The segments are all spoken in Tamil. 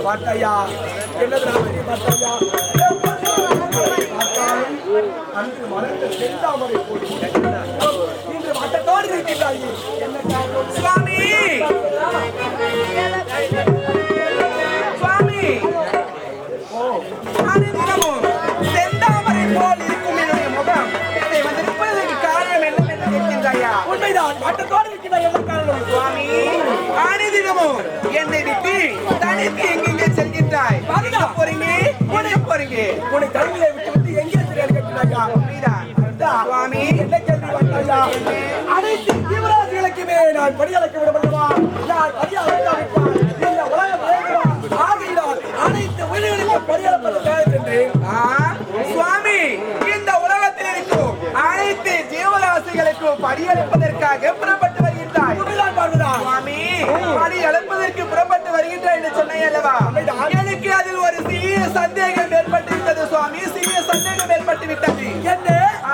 வாட்டையா என்னது வாட்டையா அன்று மலர்ந்த செந்தாமரை போல் இன்று வட்டத்தோடு இருக்கின்றாயே என்ன காரணம் சுவாமி சுவாமி செந்தாமரை போல் இருக்கும் என்னுடைய முகம் இதை வந்திருப்பதற்கு காரணம் என்ன என்று கேட்கின்றாயா? உண்மைதான் வட்டத்தோடு இருக்கின்ற என்ன காரணம் சுவாமி ஆனிதினமும் என்னை விட்டு தனித்து எங்கெங்கே செல்கின்றாய்? போறீங்க உன்னை தனிமையை விட்டு எங்கே சுவாமி என்ன கேள்வி வாட்டையா அனைத்து ஜீவராசிகளுக்குமே நான் படியளக்க விடவில்லைவா நான் படியளக்காவிட்டால் இந்த உலகம் ஆகையினால் அனைத்து உயிர்களுக்கும் படியளப்பது என்று சுவாமி இந்த உலகத்தில் இருக்கும் அனைத்து ஜீவராசிகளுக்கும் படியளிப்பதற்காக புறப்பட்டு வருகின்றாய். சுவாமி படி அளப்பதற்கு புறப்பட்டு வருகின்றாய் என்று சொன்னேன் அல்லவா? எனக்கு அதில் ஒரு சிறிய சந்தேகம் ஏற்பட்டிருக்கிறது சுவாமி. சிறிய சந்தேகம் ஏற்பட்டு விட்டது. என்ன?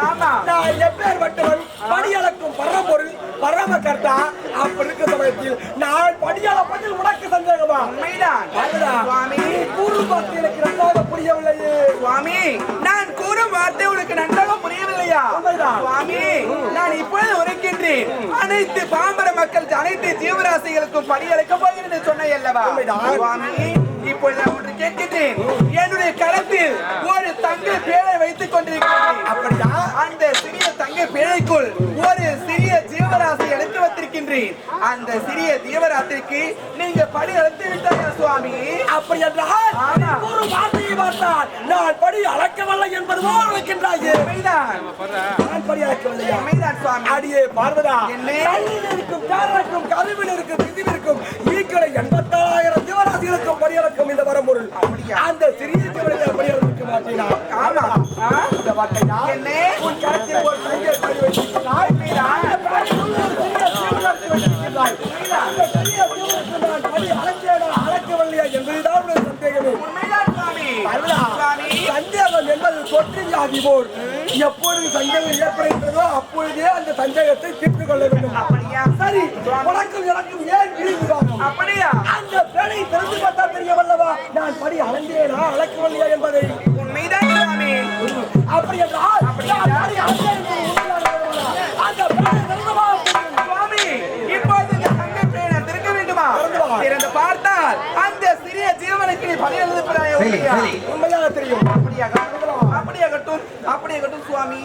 ஆமா, நான் எப்பேற்பட்டவன் படியளக்கும் பரம்பொருள் பரம கர்த்தா அப்படி இருக்க சமயத்தில் நான் படியளப்பதில் உனக்கு சந்தேகமா? உண்மைதான் சுவாமி. கூறும் வார்த்தை எனக்கு நன்றாக புரியவில்லையே சுவாமி. நான் கூறும் வார்த்தை உனக்கு நன்றாக புரியவில்லையா? சுவாமி நான் இப்பொழுது உரைக்கின்றேன். அனைத்து பாமர மக்கள் அனைத்து ஜீவராசிகளுக்கும் படியளிக்க போகிறேன் சொன்னேன் அல்லவா? சுவாமி இப்பொழுது நான் ஒன்று கேட்கின்றேன். என்னுடைய கரத்தில் ஒரு தங்க பேழை வைத்துக் கொண்டிருக்கிறேன். அப்படியா? அந்த சிறிய தங்க பேழைக்குள் ஒரு சிறிய ஜீவராசி எடுத்து வைத்திருக்கின்றேன். அந்த சிறிய ஜீவராசிக்கு நீங்க படி அழைத்து விட்டாயா சுவாமி? அப்படி என்றால் ஒரு வார்த்தையை பார்த்தால் நான் படி அளக்கவில்லை என்பது போல் இருக்கின்றாயே. நான் படி அளக்கவில்லையா? சுவாமி அடியே பார்வதா, என்ன இருக்கும் காரனுக்கும் கருவில் இருக்கும் திதிவிற்கும் ஈக்களை 84,000 ஜீவராசிகளுக்கும் படியளக்கும் இந்த வரம்பொருள். அந்த சிறிய ஜீவனை படியளக்க மாட்டேனா? ஆமா. இந்த வார்த்தையா என்ன? உன் கருத்தில் ஒரு தங்கை படி வைத்திருக்கிறாய். அளக்கவில்லையா என்பதுதான் சந்தேகமே. சந்தேகம் என்பது தொற்று வியாதி போல் எப்பொழுது சந்தேகம் ஏற்படுகிறதோ அப்பொழுதே அந்த சந்தேகத்தை தீர்த்து கொள்ள வேண்டும். சரி, உனக்கும் எனக்கும் ஏன் விரிவுதாகும்? அப்படியா? அந்த பேரை தெரிந்து பார்த்தா தெரியவல்லவா நான் படி அளந்தேனா அளக்கவில்லையா என்பதை? உண்மைதான் சுவாமி. அப்படி என்றால் அந்த சுவாமி இப்போது இந்த தங்க பேரை திருக்க வேண்டுமா? திறந்து பார்த்தால் அந்த சிறிய ஜீவனுக்கு நீ பலி எழுதுகிறாய். உண்மையாக தெரியும். அப்படியாகட்டும் சுவாமி.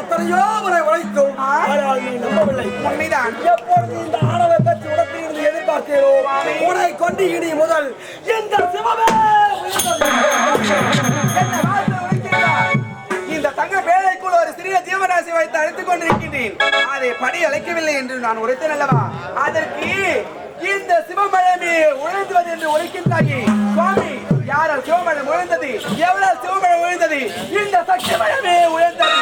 எத்தனையோ முறை உழைத்தோம், ஆனால் நீ நம்பவில்லை. உண்மைதான். எப்பொழுது இந்த ஆணவ பற்றி உடத்திலிருந்து எதிர்பார்க்கிறோ உனை கொண்டு இனி முதல் இந்த சிவமே இந்த தங்க பேழைக்குள் ஒரு சிறிய ஜீவராசி வைத்து அழைத்துக் கொண்டிருக்கின்றேன். அதை படி அழைக்கவில்லை என்று நான் உரைத்தேன் அல்லவா? அதற்கு இந்த சிவமழமே உழைந்துவது என்று உரைக்கின்றாயே சுவாமி. யாரால் சிவமழை உழைந்தது? எவ்வளவு சிவமழை உழைந்தது? இந்த சக்தி மழமே உழைந்தது.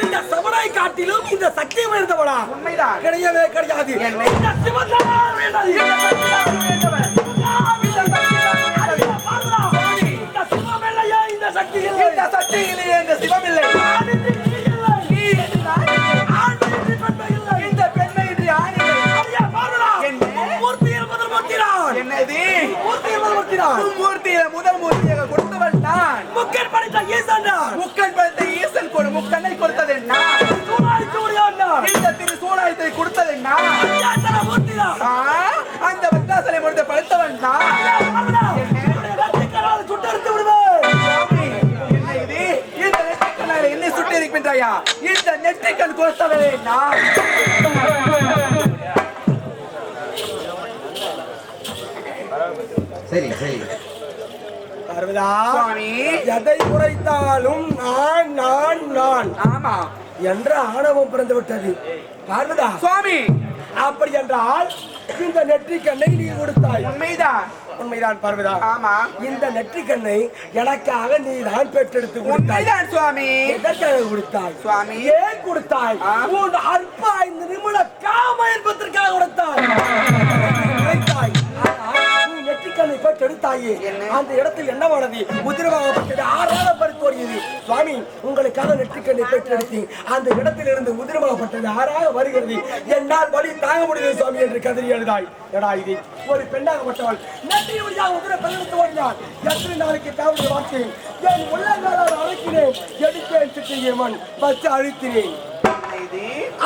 இந்த சமனை காட்டிலும் இந்த சக்தி உயர்ந்தவனா? உண்மைதான். கிடையவே கிடையாது. இந்த சிவத்தான் உயர்ந்தது. இந்த சக்தியிலே இந்த சிவம் இல்லை. இந்த பெண்மை இன்றி ஆணில்லை. மூர்த்தியில முதல் மூர்த்தியாக கொடுத்தவன் நான். முக்கன் படைத்த ஈசன் நான். முக்கன் படைத்த ஈசன் கொடு முக்கண்ணை கொடுத்தது நான். இந்த திரு சூழாயத்தை கொடுத்தது நான். அந்த வட்டாசலை முடித்த படைத்தவன் நான். சுட்டெடுத்து விடுவேன். என்ன இது? இந்த நெற்றிக்கண்ணால என்னை சுட்டி இருக்கின்றாயா? இந்த நெற்றிக்கண் கொடுத்தவனே நான். சரி சரி எதை உரைத்தாலும் நான் நான் நான் ஆமா என்ற ஆணவம் பிறந்து விட்டது. பார்வதா சுவாமி, அப்படி என்றால் இந்த நெற்றிக்கண்ணை நீ கொடுத்தாய். உண்மைதான். உண்மைதான் பார்வதா. ஆமா, இந்த நெற்றிக்கண்ணை எனக்காக நீ தான் பெற்றெடுத்து கொடுத்தாய். உண்மைதான் சுவாமி. எதற்காக கொடுத்தாய் சுவாமி? ஏன் கொடுத்தாய்? உன் அற்ப 5 நிமிட காம என்பதற்காக கொடுத்தாய். நீ நெற்றிக்கண்ணை பெற்றெடுத்தாய் தாயே அந்த இடத்தில் என்னவானது உதிரமாகப்பட்டது ஆறாக பறித்தோடியது சுவாமி உங்களுக்காக நெற்றிக்கண்ணை பெற்றெடுத்தேன் அந்த இடத்தில் இருந்து உதிரமாகப்பட்டது ஆறாக வருகிறது என்னால் வழி தாங்க முடியல சுவாமி என்று கதறி எழுதாய் எடா இது ஒரு பெண்ணாகப்பட்டவள் நெற்றி வழியாக உதிர பெருத்து ஓடினார் எத்தனை நாளைக்கு தாவடி வார்த்தேன் என் உள்ளங்காலால் அழைக்கிறேன் எடுத்தேன் சிற்றியம்மன் வச்சு அழித்தினேன்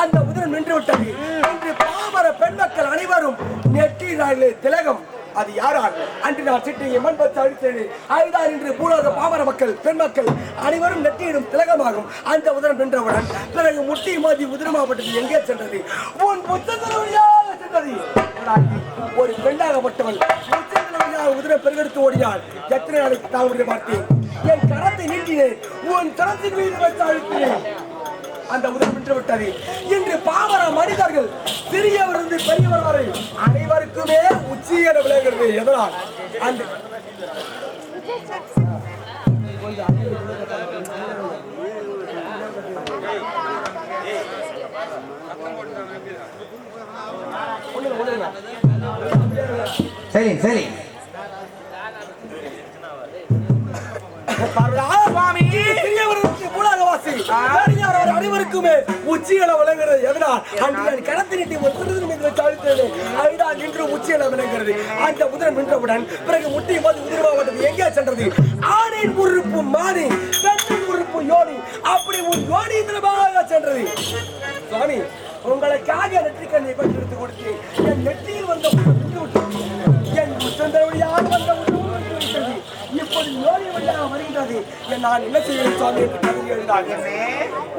அந்த உதிரம் நின்று விட்டது இன்று பாமர பெண் மக்கள் அனைவரும் நெற்றியிலே திலகம் அது யாரால் அன்று நான் சிட்டியை மண்பத்து அழித்தேன் அதுதான் இன்று பூலோக பாமர மக்கள் பெண் மக்கள் அனைவரும் நெற்றியிடும் திலகமாகும் அந்த உதிரம் நின்றவுடன் பிறகு முட்டி மாதி உதிரமாகப்பட்டது எங்கே சென்றது உன் புத்தகத்தில் வழியாக சென்றது ஒரு பெண்ணாகப்பட்டவள் புத்தகத்தில் வழியாக உதிரம் பெருகெடுத்து ஓடினாள் எத்தனை நாளைக்கு தாங்களுடைய பார்த்தேன் என் கரத்தை நீட்டினேன் உன் கரத்தின் மீது வைத்து அழுத்தினேன் அந்த உதவி நின்று விட்டது இன்று பாமர மனிதர்கள் சிறியவரிலிருந்து பெரியவர் வரை அனைவருக்குமே உச்சியேற விளைகிறது எதனால் அந்த சரி சரி அனைவருக்குமே உச்சியில விளங்குறது எதனால் அன்று கடத்தி நீட்டி நின்று உச்சியில விளங்குறது அந்த உதிரம் நின்றவுடன் பிறகு முட்டி போது உதிரமாவட்டது எங்கே சென்றது ஆணின் உறுப்பு மாறி பெண்ணின் உறுப்பு யோனி அப்படி ஒரு யோனி சென்றது சுவாமி உங்களுக்காக நெற்றிக்கண்ணை பெற்றெடுத்து கொடுத்து என் நெற்றியில் வந்த என் உச்சந்தவழியாக வந்த இப்படி யோனி வழியாக வருகிறது நான் என்ன செய்வேன் சுவாமி என்று கருதி எழுதினார்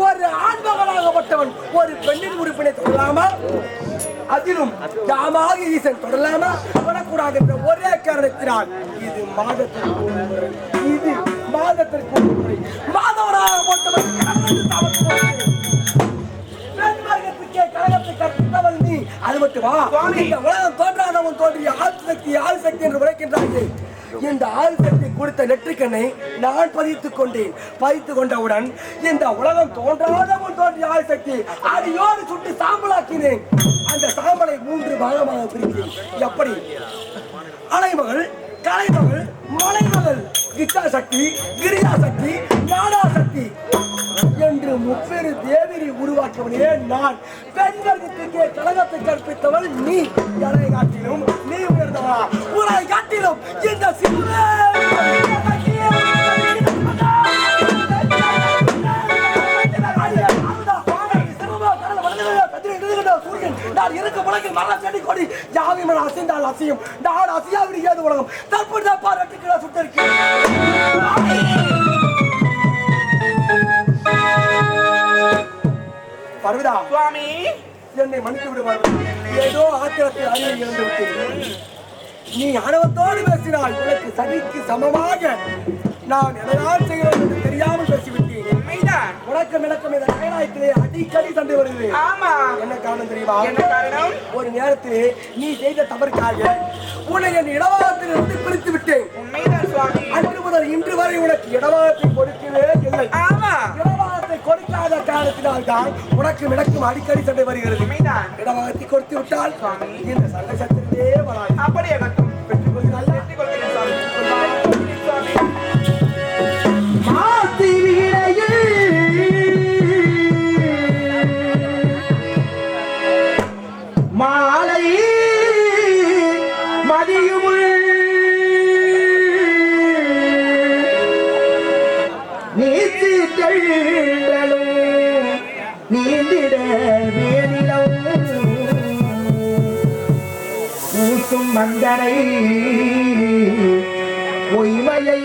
ஒரு ஆண்மகனாகப்பட்டவன் ஒரு பெண்ணின் உறுப்பினை தொடலாமா அதிலும் தாமாக ஈசன் தொடலாமா தொடக்கூடாது என்ற ஒரே காரணத்தினால் இது மாதத்திற்கு மாதவனாகப்பட்டவன் கழகத்தை கற்பவன் நீ அது மட்டுமா இந்த உலகம் தோன்றாதவன் தோன்றிய ஆள் சக்தி என்று உரைக்கின்றார்கள் இந்த ஆள் சக்தி கொடுத்த நெற்றிக்கண்ணை நான் பதித்துக் கொண்டேன் பதித்துக் கொண்டவுடன் இந்த உலகம் தோன்றாதவன் தோன்றிய ஆள் சக்தி அடியோடு சுட்டு சாம்பலாக்கினேன் அந்த சாம்பலை 3 பாகமாக பிரித்தேன் எப்படி அலைமகள் கலைமகள் மலைமகள் கிச்சா சக்தி கிரியா சக்தி ஞானா சக்தி என்று முப்பெரு தேவியை உருவாக்கியவனே நான் பெண் வர்க்கத்துக்கே கழகத்தை கற்பித்தவள் நீ எதை காட்டிலும் நீ உயர்ந்தவா உரை காட்டிலும் இந்த நான் இருக்க உலகில் மரண செடி கொடி யாவிமன் அசைந்தால் அசையும் நான் அசையாவிட ஏது உலகம் தற்போது பாராட்டுக்களை சுட்டிருக்கேன் பர்வதா சுவாமி என்னை மன்னித்து விடுவார் ஏதோ ஆத்திரத்தில் அறிவை இழந்து விட்டேன் நீ ஆணவத்தோடு பேசினால் உனக்கு சதிக்கு சமமாக நான் எதையால் செய்கிறோம் என்று தெரியாமல் பேசிவிட்டேன் உனக்கு விளக்கம் இந்த கைலாயத்திலே அடிக்கடி சண்டை வருகிறது ஆமா என்ன காரணம் தெரியுமா என்ன காரணம் ஒரு நேரத்திலே நீ செய்த தவறுக்காக உன்னை என் இடவாகத்தில் இருந்து பிரித்து விட்டேன் உண்மைதான் சுவாமி அன்று முதல் இன்று வரை உனக்கு இடவாகத்தை கொடுக்கவே இல்லை ஆமா இடவாகத்தை கொடுக்காத காரணத்தினால் தான் உனக்கு விளக்கம் அடிக்கடி சண்டை வருகிறது உண்மைதான் இடவாகத்தை கொடுத்து விட்டால் இந்த சண்டை சத்திரத்தே வராது அப்படியே பெற்றுக் கொள்கிறாய் பெற்றுக் கொள்கிறேன் சுவாமி மாலை மதியுமுள் நீச்சி தெள்ளலும் நீந்திட வேதிலும் ஊசும் மந்தனை பொய்மையை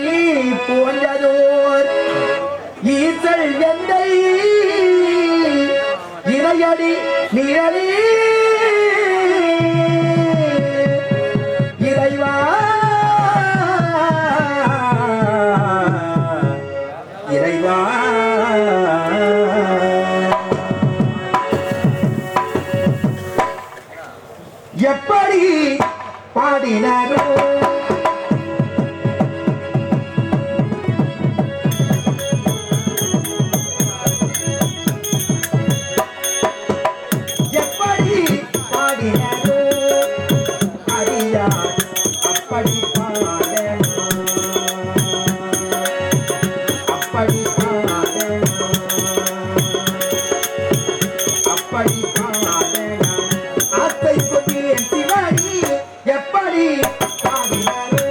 போன்றதோர் ஈசல் எந்தை இறையடி நிழலி இறைவா இறைவா எப்படி பாடினாரோ அப்படி பாட அப்படி பாடலாம் ஆசை கொண்டேன் சிவாடி எப்படி பாடினாரோ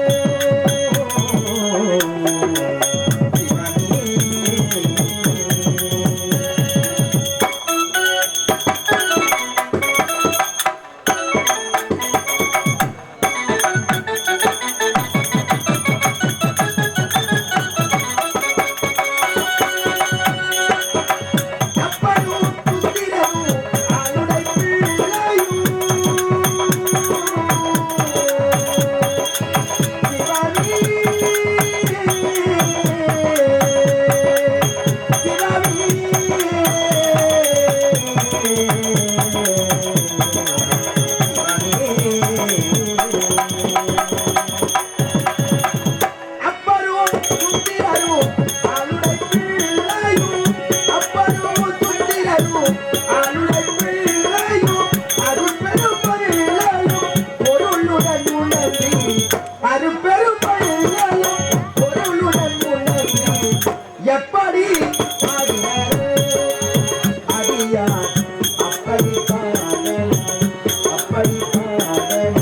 எப்படி பாடினாரோ அடியா அப்படி பாடலாம் அப்படி பாடலாம்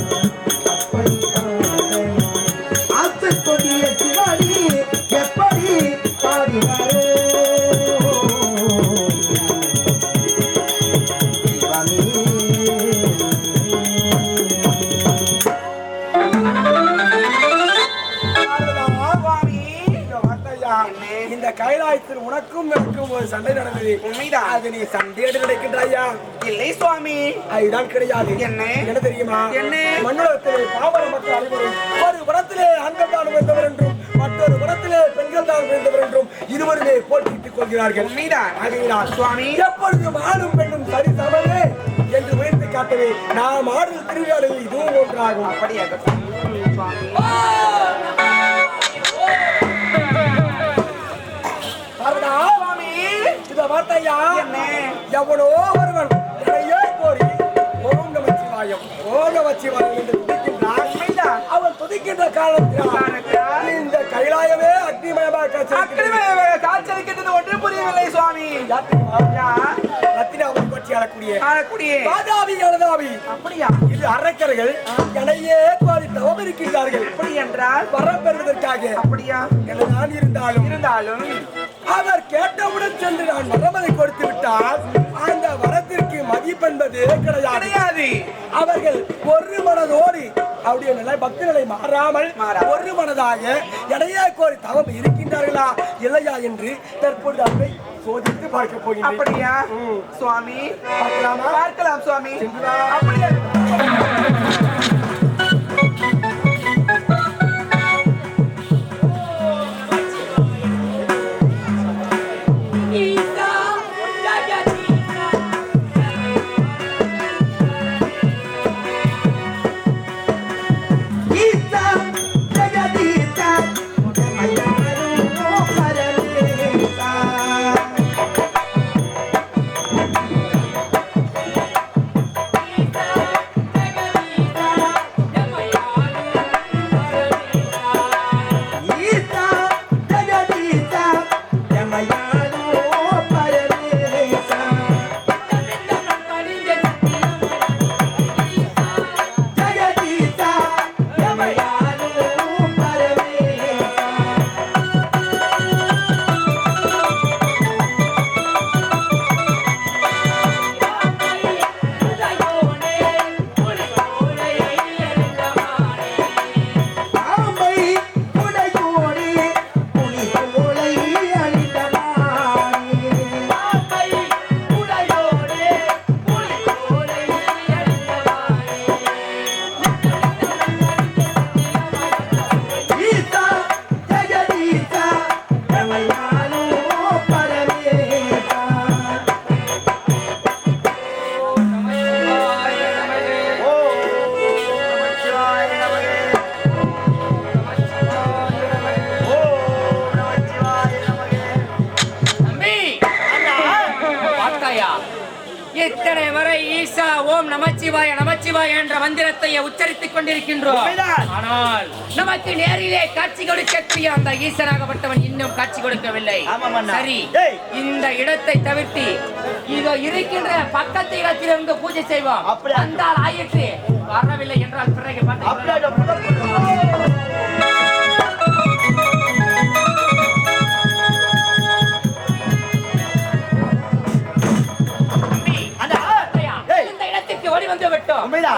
அப்படி பாடலாம் ஆசை கொடிய சிவாடி எப்படி பாடினாரோ இந்த கைலாயத்தில் உனக்கும் எனக்கும் ஒரு சண்டை நடந்தது. உண்மைதான். அது நீ சண்டையிட்டு நடக்கின்றாயா? இல்லை சுவாமி. அதுதான் கிடையாது. என்ன தெரியுமா? மண்ணுலகத்திலே பாமர மக்கள் அனைவரும் ஒரு புறத்திலே ஆண்கள் தான் உயர்ந்தவர் என்றும் மற்றொரு புறத்திலே பெண்கள் தான் உயர்ந்தவர் என்றும் இருவருமே போட்டியிட்டுக் கொள்கிறார்கள். உண்மைதான். ஆகையினால் சுவாமி எப்பொழுதும் ஆணும் பெண்ணும் சரி சமமே என்று உயர்த்தி காட்டவே நாம் ஆடுதல் திருவிழாவில் இதுவும் ஒன்றாகும். அப்படியாக சுவாமி. இத வார்த்தையா எவனோ ஒருவன் என்னையே கோரி ஓம் நமச்சிவாயம் ஓம் நமச்சிவாயம் என்று துதிக்கின்றான். அவன் துதிக்கின்ற காலத்தினால் இந்த கைலாயமே அக்னிமயமாக காட்சியளிக்கின்றது ஒன்று புரியவில்லை சுவாமி. ரத்தின அவன் பற்றி அழக்கூடிய பாதாவி எழுதாவி அப்படியா? இது அரக்கர்கள் என்னையே கோரி தவம் இருக்கின்றார்கள். எப்படி என்றால் வரம் பெறுவதற்காக. அப்படியா? என்னதான் இருந்தாலும் அவர் கேட்டவுடன் சென்று நான் வரமதை கொடுத்து விட்டால் அந்த வரத்திற்கு மதிப்பென்பது கிடையாது. அவர்கள் ஒரு மனதோடு அவருடைய நிலை பக்தி நிலை மாறாமல் ஒரு மனதாக எடையா கோரி தவம் இருக்கின்றார்களா இல்லையா என்று தற்பொழுது அவரை சோதித்து பார்க்க போகிறேன். அப்படியா சுவாமி? பார்க்கலாமா? பார்க்கலாம் சுவாமி. அப்படியே Isa, இத்தனை வரை ஈசா ஓம் நமச்சிவாய நமச்சிவாய என்ற மந்திரத்தை உச்சரித்துக் கொண்டிருக்கின்றோம். ஆனால் நமக்கு நேரிலே காட்சி கொடுக்கக்கூடிய அந்த ஈசனாகப்பட்டவன் இன்னும் காட்சி கொடுக்கவில்லை. சரி, இந்த இடத்தை தவிர்த்து இதோ இருக்கின்ற பக்கத்து இடத்திலிருந்து பூஜை செய்வோம். வந்தால் ஆயிற்று, வரவில்லை என்றால் பிறகு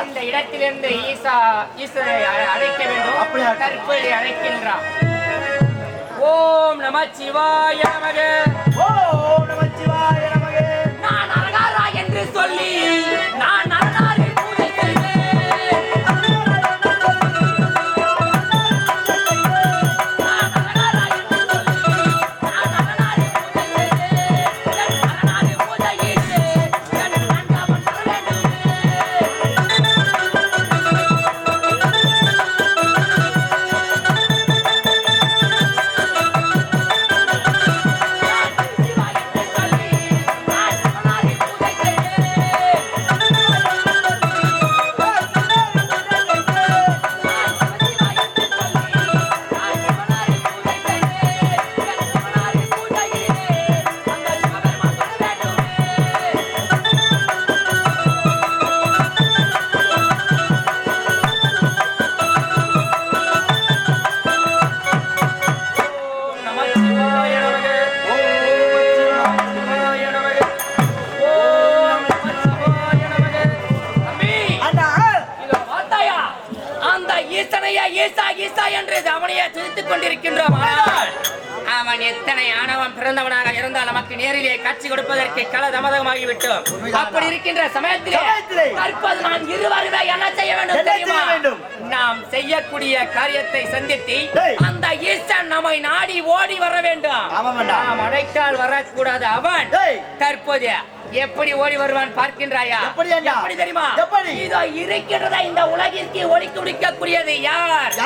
இந்த இடத்திலிருந்து ஈஸ்வரை அழைக்க வேண்டும். தற்போது அழைக்கின்றான். ஓம் நமச்சிவாய நமக, ஓம் நமச்சிவாய நமக. நான் அரகாரா என்று சொல்லி நான் அரகாரை பூஜை செய்வேன். நான் அரகாரா என்று சொல்லி நான் அரகாரை பூஜை செய்வேன். அரகாரை பூஜையிட்டு நான்காவன் வர வேண்டும். அவன் எத்தனை ஆணவம் பிறந்தவனாக இருந்தால் நமக்கு நேரிலே காட்சி கொடுப்பதற்கு காலதாமதமாகிவிட்டோம். அப்படி இருக்கின்ற சமயத்திலே தற்போது நாம் இருவருமே என்ன செய்ய வேண்டும் தெரியுமா? நாம் செய்யக்கூடிய காரியத்தை சந்தித்து அந்த ஈசன் நம்மை நாடி ஓடி வர வேண்டும். நாம் அழைத்தால் வரக்கூடாது. அவன் தற்போது எப்படி ஓடி வருவான் பார்க்கின்றாயா? எப்படி தெரியுமா? இதோ இருக்கின்றதா இந்த உலகிற்கு ஒளி குடிக்கக்கூடியது யார்?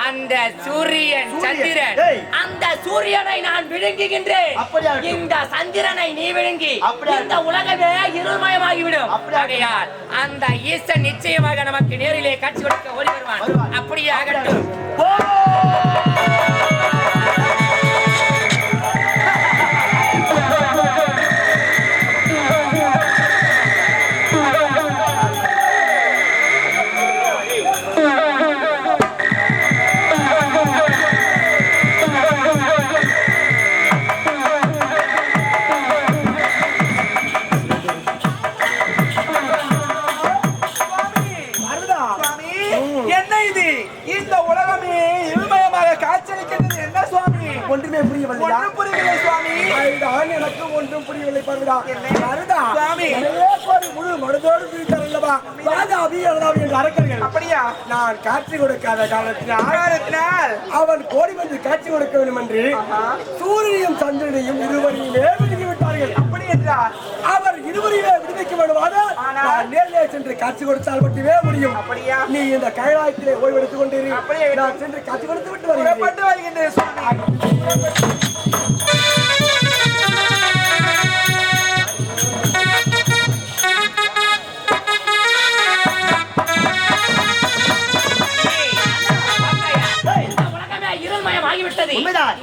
அந்த சூரியன், சந்திரன். அந்த சூரியனை நான் விழுங்குகின்றேன். இந்த சந்திரனை நீ விழுங்கி இந்த உலகமே இருள்மயமாகிவிடும். ஆகையால் அந்த ஈசன் நிச்சயமாக நமக்கு நேரிலே காட்சி கொடுக்க ஓடி வருவான். அப்படியே ஆகட்டும். ஒன்றுமே புரியவில்லை சுவாமி. எனக்கு ஒன்றும் புரியவில்லை. முழு மனதோடு பிரித்தாரல்லவா என்று அரக்கர்கள். அப்படியா? நான் காட்சி கொடுக்காத காரணத்தினால் அவன் கோடி வந்து காட்சி கொடுக்க வேண்டும் என்று சூரியனையும் சந்திரனையும் இருவரையுமே விடுவி விட்டார்கள். அப்படி என்றால் அவர் இருவரையுமே விடுவிக்க வேண்டுமானால் நான் நேரிலே சென்று காட்சி கொடுத்தால் மட்டுமே முடியும். அப்படியா? நீ இந்த கைலாயத்திலே ஓய்வெடுத்துக் கொண்டிரு. அப்படியே நான் சென்று காட்சி கொடுத்து விட்டு வருகின்றேன் சுவாமி.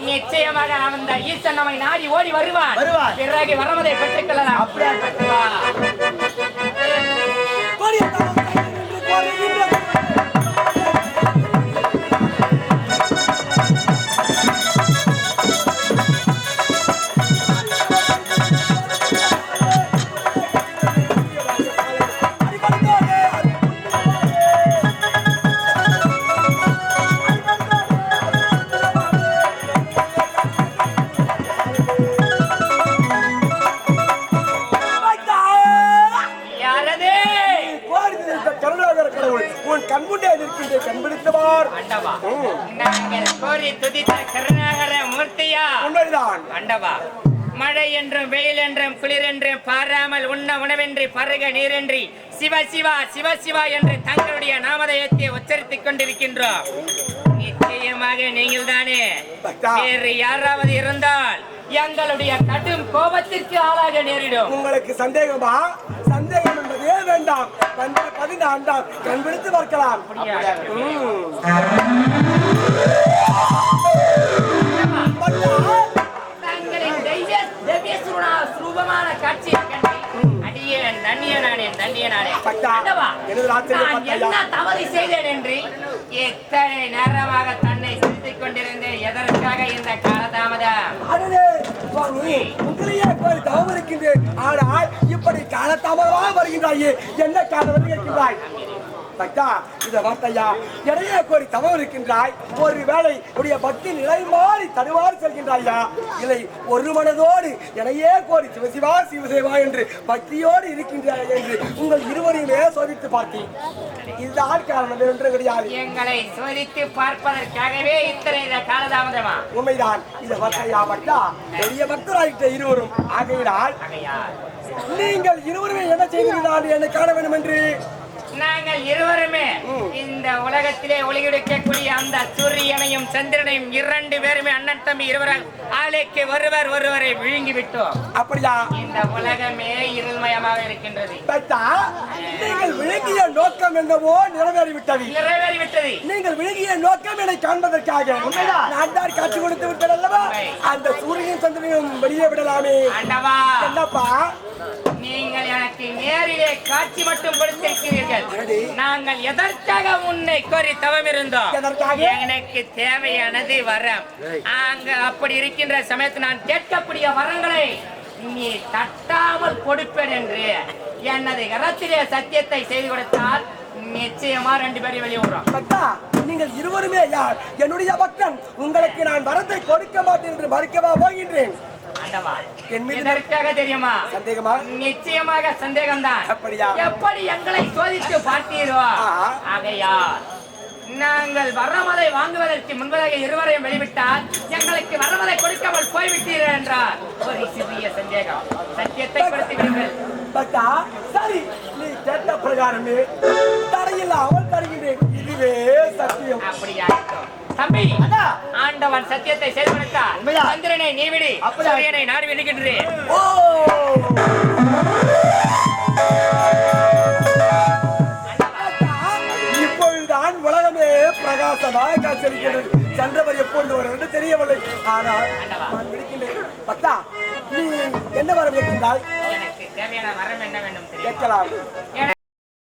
நிச்சயமாக அந்த ஈசன் நம்மை நாடி ஓடி வருவான். பிறகு வரமதை பெற்றுக் கொள்ளலாம். அப்படியே பெற்றுவா. மழை என்றும் வெயில் என்றும் குளிர் என்றும் பாராமல் உண்ண உணவென்றி பருக நீரென்றி சிவ சிவா சிவ சிவா என்று தங்களுடைய நாமதயத்தை உச்சரித்துக் கொண்டிருக்கின்றோம். நிச்சயமாக நீங்கள் தானே. வேறு யாராவது இருந்தால் எங்களுடைய கடும் கோபத்திற்கு ஆளாக நேரிடும். உங்களுக்கு சந்தேகமா? 12ஆம் 14ஆம் கண் பிடித்து பார்க்கலாம். தங்களின் திவ்ய சுரூபமான காட்சியை கண்டு அடியேன் தண்ணியனானே பக்தா, எனது ஆச்சரியம் நான் என்ன தவறு செய்தேன் என்று எத்தனை நேரமாக தன்னை சிரித்துக் கொண்டிருந்தேன். எதற்காக இந்த காலதாமதம்? அடடே சுவாமி, உங்களையே போய் தவம் இருக்கின்றேன். ஆனால் இப்படி காலதாமதமாக வருகின்றாயே, என்ன காரணம் இருக்கின்றாய்? பக்தா, இத வார்த்தையா, எடையே கோரி தவம் இருக்கின்றாய். ஒருவேளை உடைய பக்தி நிலை மாறி தடுவாறு செல்கின்றாயா, இல்லை ஒரு மனதோடு எடையே கோரி சிவசிவா சிவசேவா என்று பக்தியோடு இருக்கின்றாய் என்று உங்கள் இருவரையுமே சோதித்து பார்த்தேன். இதுதான் காரணம் என்று கிடையாது. எங்களை சோதித்து பார்ப்பதற்காகவே இத்தனை காலதாமதமா? உண்மைதான். இத வார்த்தையா பக்தா, பெரிய பக்தராயிட்ட இருவரும். ஆகையினால் நீங்கள் இருவருமே என்ன செய்கிறீர்கள் என்னை காண வேண்டும் என்று நாங்கள் இருவருமே இந்த உலகத்திலே ஒளியெடுக்கக்கூடிய அந்த சூரியனையும் சந்திரனையும் இரண்டு பேருமே அண்ணன் தம்பி இருவரால் ஆலைக்கு ஒருவரை விழுங்கி விட்டோம். அப்படியா? இந்த உலகமே இருள்மயமாக இருக்கின்றது. நீங்கள் விழுங்கிய நோக்கம் என்னவோ நிறைவேறிவிட்டது. நீங்கள் விழுங்கிய நோக்கம் என்னை காண்பதற்காக நான் தான் காட்சி கொடுத்து விட்டேன் அல்லவா? அந்த சூரியன் சந்திரனையும் வெளியே விடலாமே. என்னப்பா, நீங்கள் எனக்கு நேரிலே காட்சி மட்டும் கொடுத்திருக்கிறீர்கள். நாங்கள் எதற்காக உன்னை கோரி தவம் இருந்தோம்? எனக்கு தேவையானது வரம். அங்க அப்படி இருக்கின்ற சமயத்தில் நான் கேட்கக்கூடிய வரங்களை நீ தட்டாமல் கொடுப்பேன் என்று எனது கரத்திலே சத்தியத்தை செய்து கொடுத்தால் நிச்சயமா ரெண்டு பேரும் வெளியே விடுறோம். நீங்கள் இருவருமே யார்? என்னுடைய பக்தன். உங்களுக்கு நான் வரத்தை கொடுக்க மாட்டேன் என்று மறுக்கவா போகின்றேன்? எதற்காக தெரியுமா? சந்தேகமா? நிச்சயமாக சந்தேகம்தான். அப்படியா? எப்படி எங்களை சோதித்து பார்த்தீரோ ஆகையா நாங்கள் வரமலை வாங்குவதற்கு முன்பதாக இருவரையும் வெளிவிட்டால் எங்களுக்கு வரமலை கொடுக்காமல் போய்விட்டீர்கள் என்றார் ஒரு சிறிய சந்தேகம். சத்தியத்தை கொடுத்துவிடுங்கள். சரி, நீ கேட்ட பிரகாரமே தடையில்லாமல் தருகின்றேன். இதுவே சத்தியம். அப்படியா தம்பி? ஆண்டவன் சத்தியத்தை செயல்படுத்தார். சந்திரனை நீ விடு, சூரியனை நான் விடுகின்றேன். இப்பொழுதுதான் உலகமே பிரகாசமாக காட்சியளிக்கிறது. சந்திரவர் எப்பொழுது வருவது தெரியவில்லை. ஆனால் நான் விடுக்கின்றேன். பக்தா, நீ என்ன வரம் கேட்கின்றாய்? எனக்கு தேவையான வரம் என்ன வேண்டும் கேட்கலாம்.